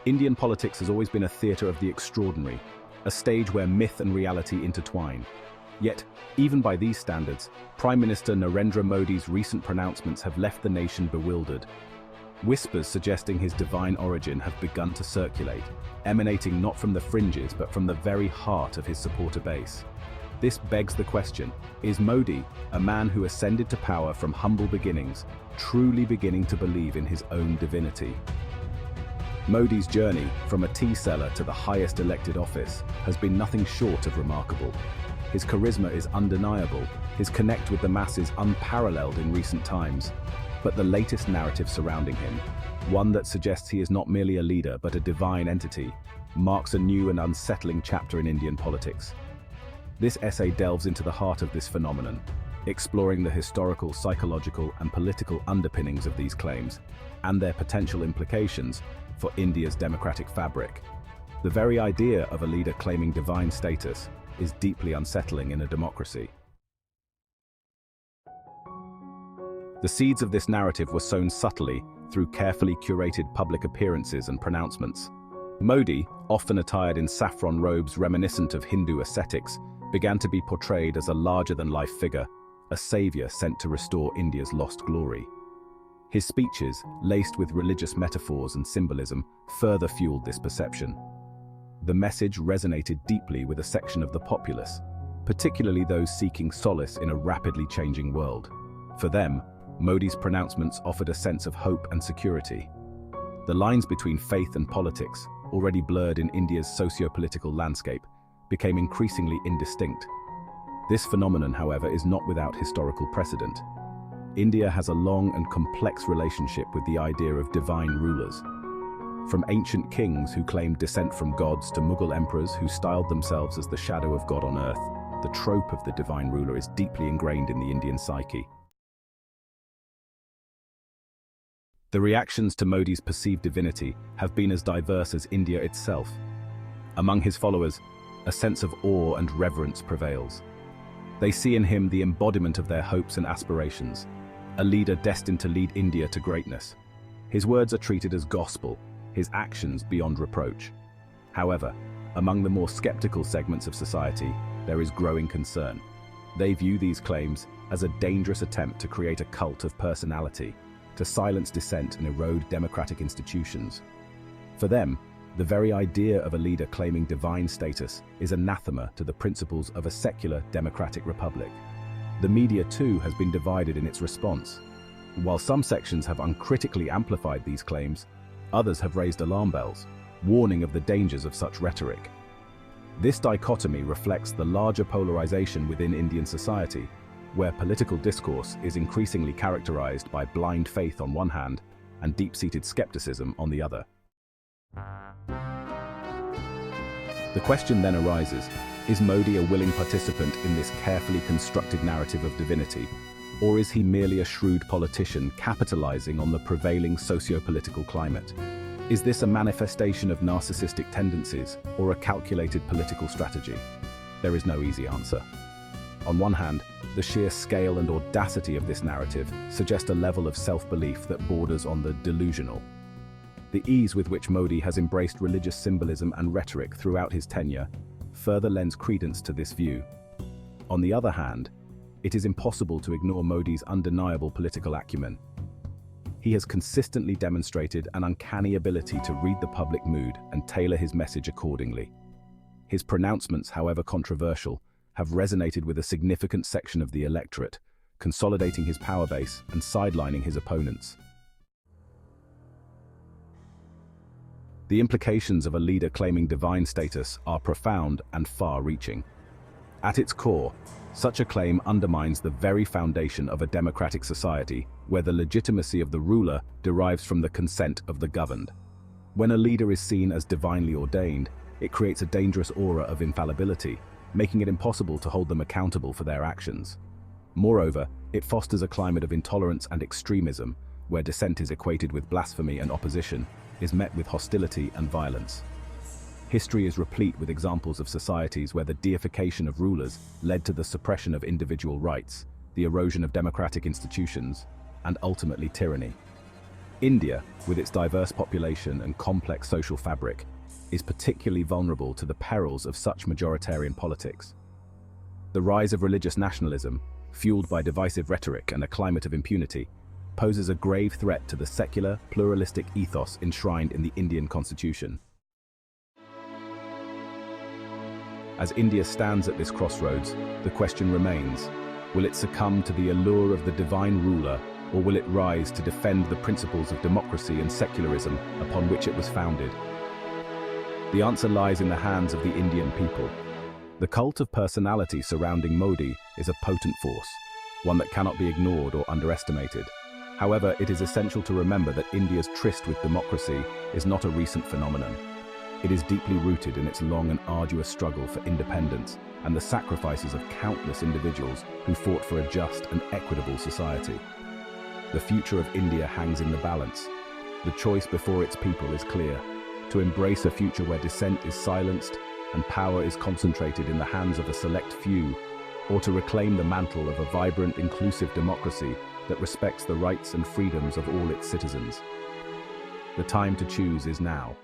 Indian politics has always been a theatre of the extraordinary, a stage where myth and reality intertwine. Yet, even by these standards, Prime Minister Narendra Modi's recent pronouncements have left the nation bewildered. Whispers suggesting his divine origin have begun to circulate, emanating not from the fringes but from the very heart of his supporter base. This begs the question, is Modi, a man who ascended to power from humble beginnings, truly beginning to believe in his own divinity? Modi's journey from a tea seller to the highest elected office has been nothing short of remarkable. His charisma is undeniable, his connect with the masses unparalleled in recent times. But the latest narrative surrounding him, one that suggests he is not merely a leader but a divine entity, marks a new and unsettling chapter in Indian politics. This essay delves into the heart of this phenomenon, exploring the historical, psychological, and political underpinnings of these claims and their potential implications for India's democratic fabric. The very idea of a leader claiming divine status is deeply unsettling in a democracy. The seeds of this narrative were sown subtly through carefully curated public appearances and pronouncements. Modi, often attired in saffron robes reminiscent of Hindu ascetics, began to be portrayed as a larger-than-life figure, a savior sent to restore India's lost glory. His speeches, laced with religious metaphors and symbolism, further fueled this perception. The message resonated deeply with a section of the populace, particularly those seeking solace in a rapidly changing world. For them, Modi's pronouncements offered a sense of hope and security. The lines between faith and politics, already blurred in India's socio-political landscape, became increasingly indistinct. This phenomenon, however, is not without historical precedent. India has a long and complex relationship with the idea of divine rulers. From ancient kings who claimed descent from gods to Mughal emperors who styled themselves as the shadow of God on earth, the trope of the divine ruler is deeply ingrained in the Indian psyche. The reactions to Modi's perceived divinity have been as diverse as India itself. Among his followers, a sense of awe and reverence prevails. They see in him the embodiment of their hopes and aspirations, a leader destined to lead India to greatness. His words are treated as gospel, his actions beyond reproach. However, among the more skeptical segments of society, there is growing concern. They view these claims as a dangerous attempt to create a cult of personality, to silence dissent and erode democratic institutions. For them, the very idea of a leader claiming divine status is anathema to the principles of a secular democratic republic. The media too has been divided in its response. While some sections have uncritically amplified these claims, others have raised alarm bells, warning of the dangers of such rhetoric. This dichotomy reflects the larger polarization within Indian society, where political discourse is increasingly characterized by blind faith on one hand and deep-seated skepticism on the other. The question then arises, is Modi a willing participant in this carefully constructed narrative of divinity, or is he merely a shrewd politician capitalizing on the prevailing socio-political climate? Is this a manifestation of narcissistic tendencies or a calculated political strategy? There is no easy answer. On one hand, the sheer scale and audacity of this narrative suggest a level of self-belief that borders on the delusional. The ease with which Modi has embraced religious symbolism and rhetoric throughout his tenure further lends credence to this view. On the other hand, it is impossible to ignore Modi's undeniable political acumen. He has consistently demonstrated an uncanny ability to read the public mood and tailor his message accordingly. His pronouncements, however controversial, have resonated with a significant section of the electorate, consolidating his power base and sidelining his opponents. The implications of a leader claiming divine status are profound and far-reaching. At its core, such a claim undermines the very foundation of a democratic society where the legitimacy of the ruler derives from the consent of the governed. When a leader is seen as divinely ordained, it creates a dangerous aura of infallibility, making it impossible to hold them accountable for their actions. Moreover, it fosters a climate of intolerance and extremism, where dissent is equated with blasphemy and opposition is met with hostility and violence. History is replete with examples of societies where the deification of rulers led to the suppression of individual rights, the erosion of democratic institutions, and ultimately tyranny. India, with its diverse population and complex social fabric, is particularly vulnerable to the perils of such majoritarian politics. The rise of religious nationalism, fueled by divisive rhetoric and a climate of impunity, poses a grave threat to the secular, pluralistic ethos enshrined in the Indian constitution. As India stands at this crossroads, the question remains, will it succumb to the allure of the divine ruler, or will it rise to defend the principles of democracy and secularism upon which it was founded? The answer lies in the hands of the Indian people. The cult of personality surrounding Modi is a potent force, one that cannot be ignored or underestimated. However, it is essential to remember that India's tryst with democracy is not a recent phenomenon. It is deeply rooted in its long and arduous struggle for independence and the sacrifices of countless individuals who fought for a just and equitable society. The future of India hangs in the balance. The choice before its people is clear: to embrace a future where dissent is silenced and power is concentrated in the hands of a select few, or to reclaim the mantle of a vibrant, inclusive democracy that respects the rights and freedoms of all its citizens. The time to choose is now.